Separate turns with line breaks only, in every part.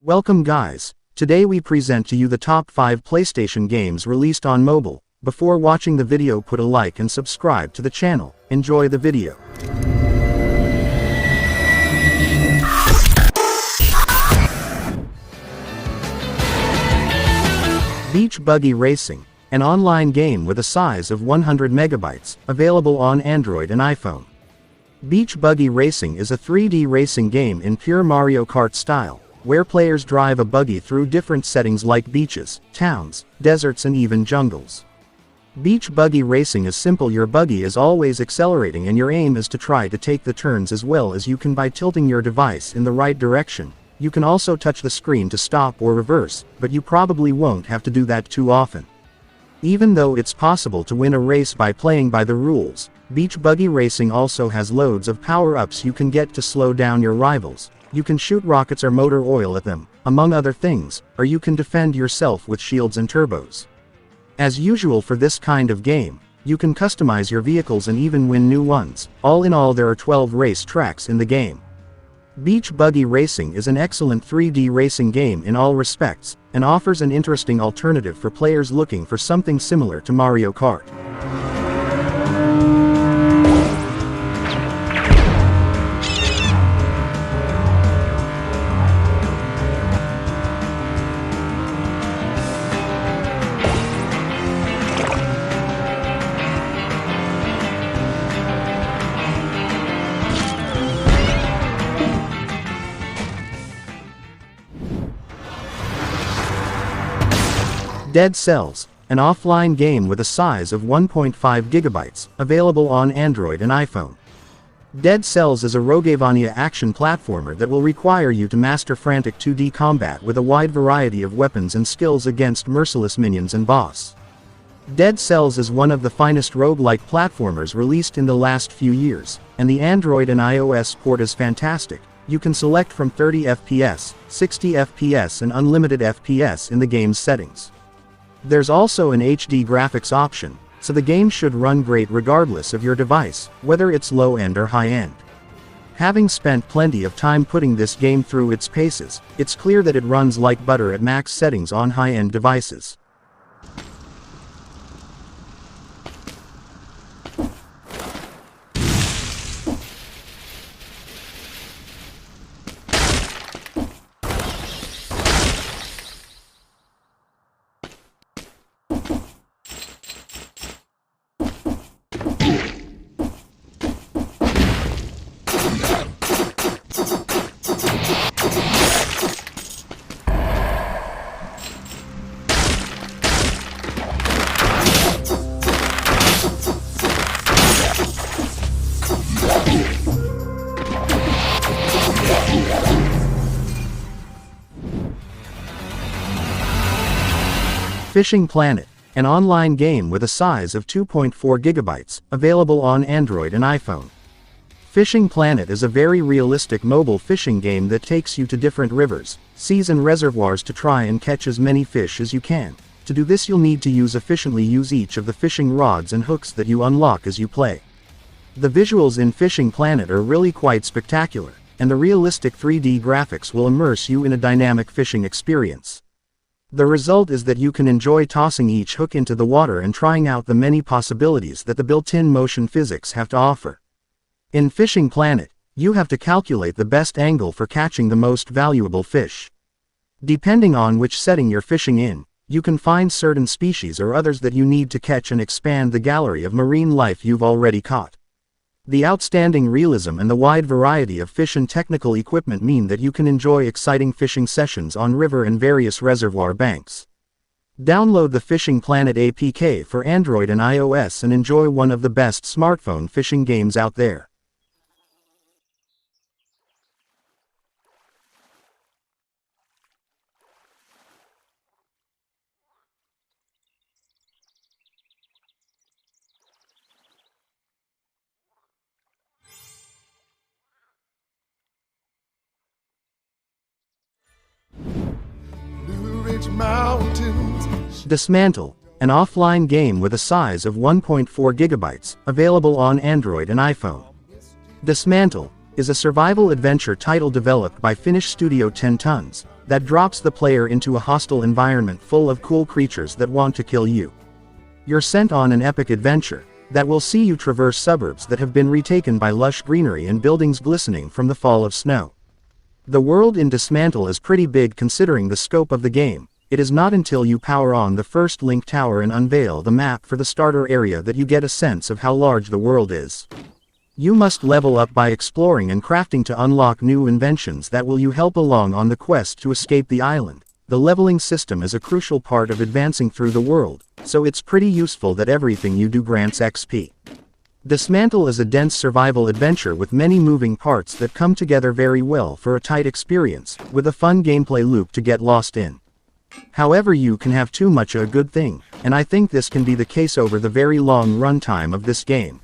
Welcome guys, today we present to you the top 5 PlayStation games released on mobile. Before watching the video, put a like and subscribe to the channel. Enjoy the video. Beach Buggy Racing, an online game with a size of 100 megabytes, available on Android and iPhone. Beach Buggy Racing is a 3D racing game in pure Mario Kart style, where players drive a buggy through different settings like beaches, towns, deserts and even jungles. Beach Buggy Racing is simple. Your buggy is always accelerating and your aim is to try to take the turns as well as you can by tilting your device in the right direction. You can also touch the screen to stop or reverse, but you probably won't have to do that too often. Even though it's possible to win a race by playing by the rules, Beach Buggy Racing also has loads of power-ups you can get to slow down your rivals. You can shoot rockets or motor oil at them, among other things, or you can defend yourself with shields and turbos. As usual for this kind of game, you can customize your vehicles and even win new ones. All in all, there are 12 race tracks in the game. Beach Buggy Racing is an excellent 3D racing game in all respects, and offers an interesting alternative for players looking for something similar to Mario Kart. Dead Cells, an offline game with a size of 1.5 gigabytes, available on Android and iPhone. Dead Cells is a Roguevania action platformer that will require you to master frantic 2D combat with a wide variety of weapons and skills against merciless minions and boss. Dead Cells is one of the finest roguelike platformers released in the last few years, and the Android and iOS port is fantastic. You can select from 30 FPS, 60 FPS and unlimited FPS in the game's settings. There's also an HD graphics option, so the game should run great regardless of your device, whether it's low-end or high-end. Having spent plenty of time putting this game through its paces, it's clear that it runs like butter at max settings on high-end devices. Fishing Planet, an online game with a size of 2.4 gigabytes, available on Android and iPhone. Fishing Planet is a very realistic mobile fishing game that takes you to different rivers, seas and reservoirs to try and catch as many fish as you can. To do this, you'll need to efficiently use each of the fishing rods and hooks that you unlock as you play. The visuals in Fishing Planet are really quite spectacular, and the realistic 3D graphics will immerse you in a dynamic fishing experience. The result is that you can enjoy tossing each hook into the water and trying out the many possibilities that the built-in motion physics have to offer. In Fishing Planet, you have to calculate the best angle for catching the most valuable fish. Depending on which setting you're fishing in, you can find certain species or others that you need to catch and expand the gallery of marine life you've already caught. The outstanding realism and the wide variety of fish and technical equipment mean that you can enjoy exciting fishing sessions on river and various reservoir banks. Download the Fishing Planet APK for Android and iOS and enjoy one of the best smartphone fishing games out there. Dismantle, an offline game with a size of 1.4 gigabytes, available on Android and iPhone. Dismantle, is a survival adventure title developed by Finnish studio 10 Tons, that drops the player into a hostile environment full of cool creatures that want to kill you. You're sent on an epic adventure that will see you traverse suburbs that have been retaken by lush greenery and buildings glistening from the fall of snow. The world in Dismantle is pretty big considering the scope of the game. It is not until you power on the first Link Tower and unveil the map for the starter area that you get a sense of how large the world is. You must level up by exploring and crafting to unlock new inventions that will you help along on the quest to escape the island. The leveling system is a crucial part of advancing through the world, so it's pretty useful that everything you do grants XP. Dismantle is a dense survival adventure with many moving parts that come together very well for a tight experience, with a fun gameplay loop to get lost in. However, you can have too much of a good thing, and I think this can be the case over the very long runtime of this game.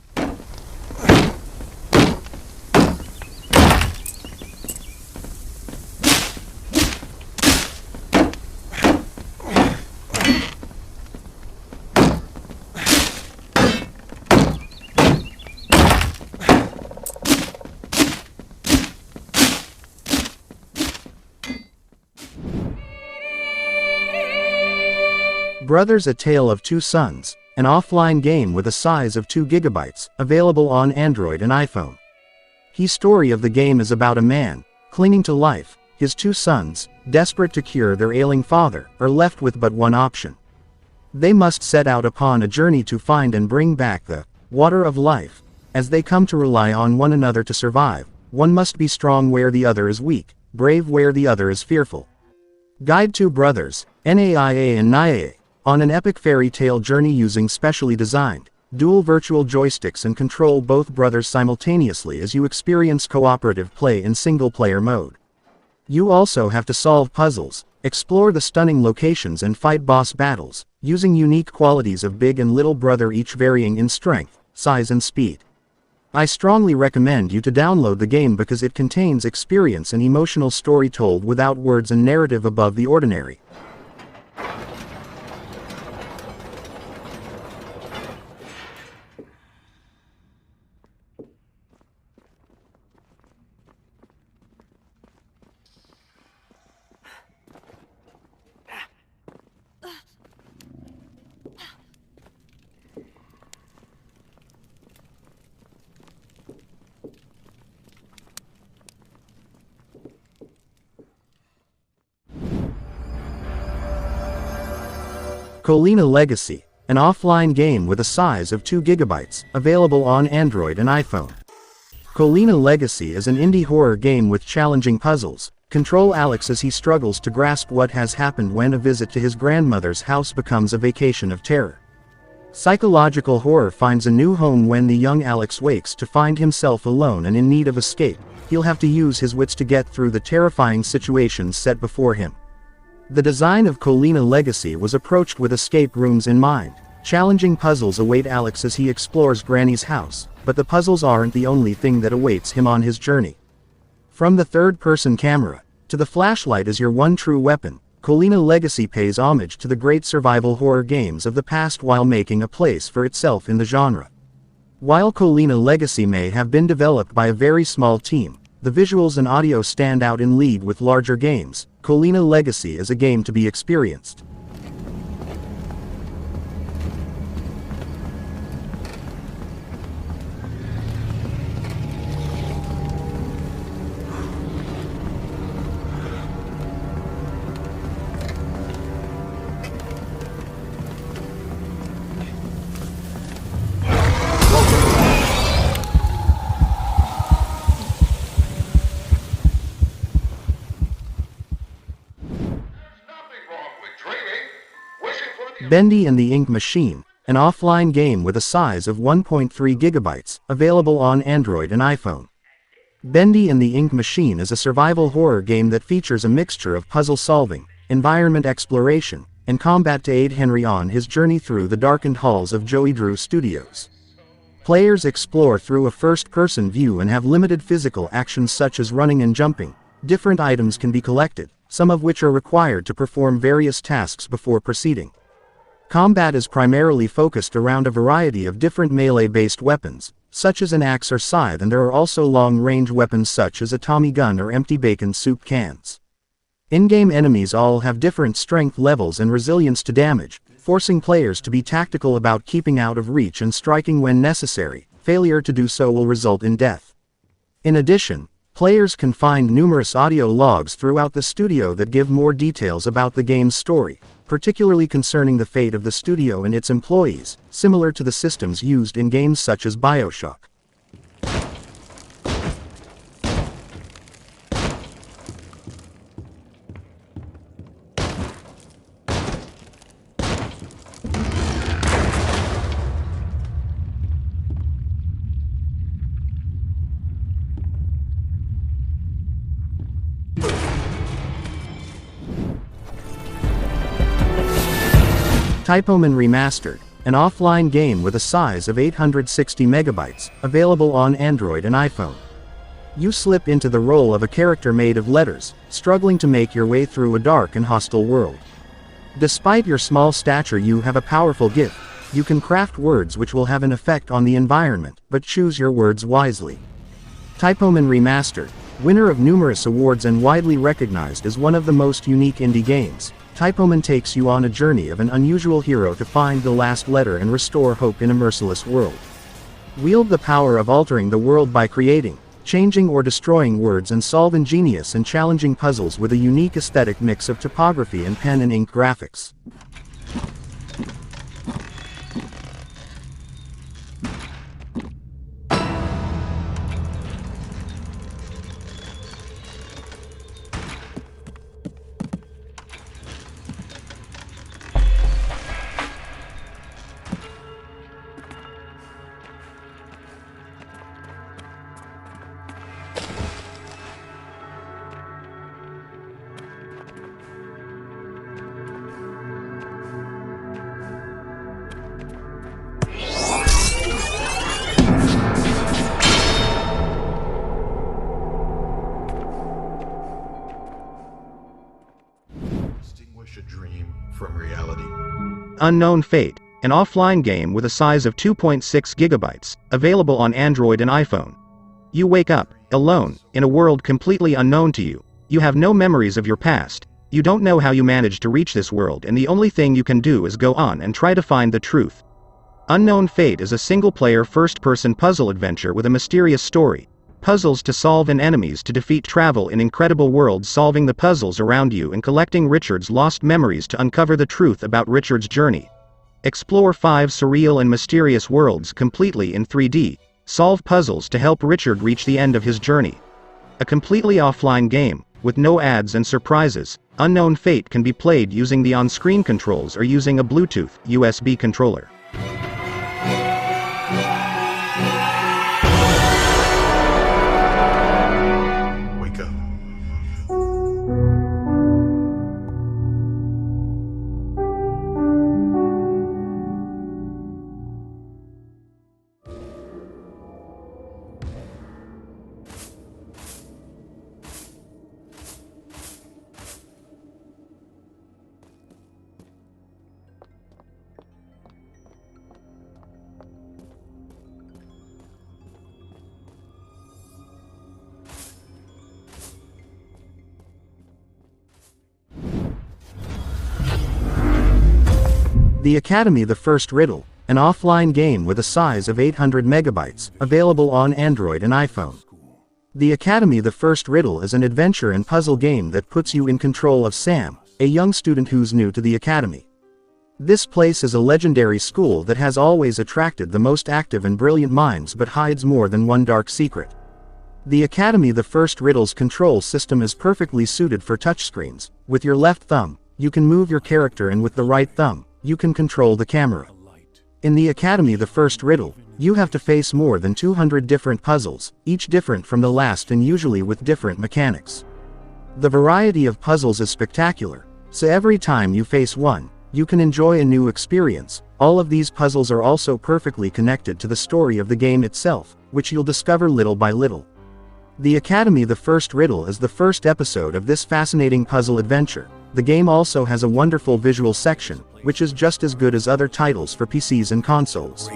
Brothers: A Tale of Two Sons, an offline game with a size of 2 GB, available on Android and iPhone. The story of the game is about a man clinging to life. His two sons, desperate to cure their ailing father, are left with but one option. They must set out upon a journey to find and bring back the water of life. As they come to rely on one another to survive, one must be strong where the other is weak, brave where the other is fearful. Guide two brothers, Naia and Naia, on an epic fairy tale journey using specially designed, dual virtual joysticks, and control both brothers simultaneously as you experience cooperative play in single-player mode. You also have to solve puzzles, explore the stunning locations, and fight boss battles, using unique qualities of Big and Little Brother, each varying in strength, size, and speed. I strongly recommend you to download the game because it contains experience and emotional story told without words and narrative above the ordinary. Kalina Legacy, an offline game with a size of 2 GB, available on Android and iPhone. Kalina Legacy is an indie horror game with challenging puzzles. Control Alex as he struggles to grasp what has happened when a visit to his grandmother's house becomes a vacation of terror. Psychological horror finds a new home when the young Alex wakes to find himself alone and in need of escape. He'll have to use his wits to get through the terrifying situations set before him. The design of Kalina Legacy was approached with escape rooms in mind. Challenging puzzles await Alex as he explores Granny's house, but the puzzles aren't the only thing that awaits him on his journey. From the third-person camera to the flashlight as your one true weapon, Kalina Legacy pays homage to the great survival horror games of the past while making a place for itself in the genre. While Kalina Legacy may have been developed by a very small team, the visuals and audio stand out in league with larger games. Kalina Legacy is a game to be experienced. Bendy and the Ink Machine, an offline game with a size of 1.3 GB, available on Android and iPhone. Bendy and the Ink Machine is a survival horror game that features a mixture of puzzle solving, environment exploration, and combat to aid Henry on his journey through the darkened halls of Joey Drew Studios. Players explore through a first-person view and have limited physical actions such as running and jumping. Different items can be collected, some of which are required to perform various tasks before proceeding. Combat is primarily focused around a variety of different melee-based weapons, such as an axe or scythe, and there are also long-range weapons such as a Tommy gun or empty bacon soup cans. In-game enemies all have different strength levels and resilience to damage, forcing players to be tactical about keeping out of reach and striking when necessary. Failure to do so will result in death. In addition, players can find numerous audio logs throughout the studio that give more details about the game's story, particularly concerning the fate of the studio and its employees, similar to the systems used in games such as BioShock. Typoman Remastered, an offline game with a size of 860 megabytes, available on Android and iPhone. You slip into the role of a character made of letters, struggling to make your way through a dark and hostile world. Despite your small stature, you have a powerful gift. You can craft words which will have an effect on the environment, but choose your words wisely. Typoman Remastered, winner of numerous awards and widely recognized as one of the most unique indie games, Typoman takes you on a journey of an unusual hero to find the last letter and restore hope in a merciless world. Wield the power of altering the world by creating, changing or destroying words, and solve ingenious and challenging puzzles with a unique aesthetic mix of typography and pen and ink graphics.
A dream from reality.
Unknown Fate, an offline game with a size of 2.6 gigabytes, available on Android and iPhone. You wake up, alone, in a world completely unknown to you. You have no memories of your past. You don't know how you managed to reach this world, and the only thing you can do is go on and try to find the truth. Unknown Fate is a single-player first-person puzzle adventure with a mysterious story. Puzzles to solve and enemies to defeat. Travel in incredible worlds, solving the puzzles around you and collecting Richard's lost memories to uncover the truth about Richard's journey. Explore 5 surreal and mysterious worlds completely in 3D. Solve puzzles to help Richard reach the end of his journey. A completely offline game, with no ads and surprises, Unknown Fate can be played using the on-screen controls or using a Bluetooth USB controller. The Academy: The First Riddle, an offline game with a size of 800 megabytes, available on Android and iPhone. The Academy: The First Riddle is an adventure and puzzle game that puts you in control of Sam, a young student who's new to the Academy. This place is a legendary school that has always attracted the most active and brilliant minds, but hides more than one dark secret. The Academy: The First Riddle's control system is perfectly suited for touchscreens. With your left thumb, you can move your character, and with the right thumb, you can control the camera. In the Academy: The First Riddle, you have to face more than 200 different puzzles, each different from the last and usually with different mechanics. The variety of puzzles is spectacular, so every time you face one, you can enjoy a new experience. All of these puzzles are also perfectly connected to the story of the game itself, which you'll discover little by little. The Academy: The First Riddle is the first episode of this fascinating puzzle adventure, The game also has a wonderful visual section, which is just as good as other titles for PCs and consoles.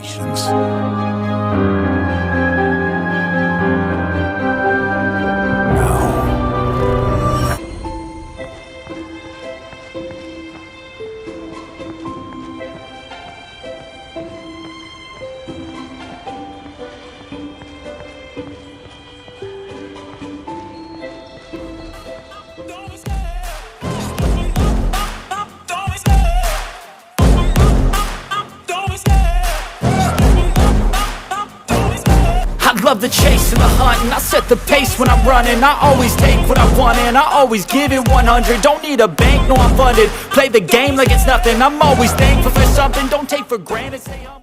Love the chase and the hunt, and I set the pace when I'm running. I always take what I want and I always give it 100. Don't need a bank, no I'm funded. Play the game like it's nothing. I'm always thankful for something. Don't take for granted, stay humble.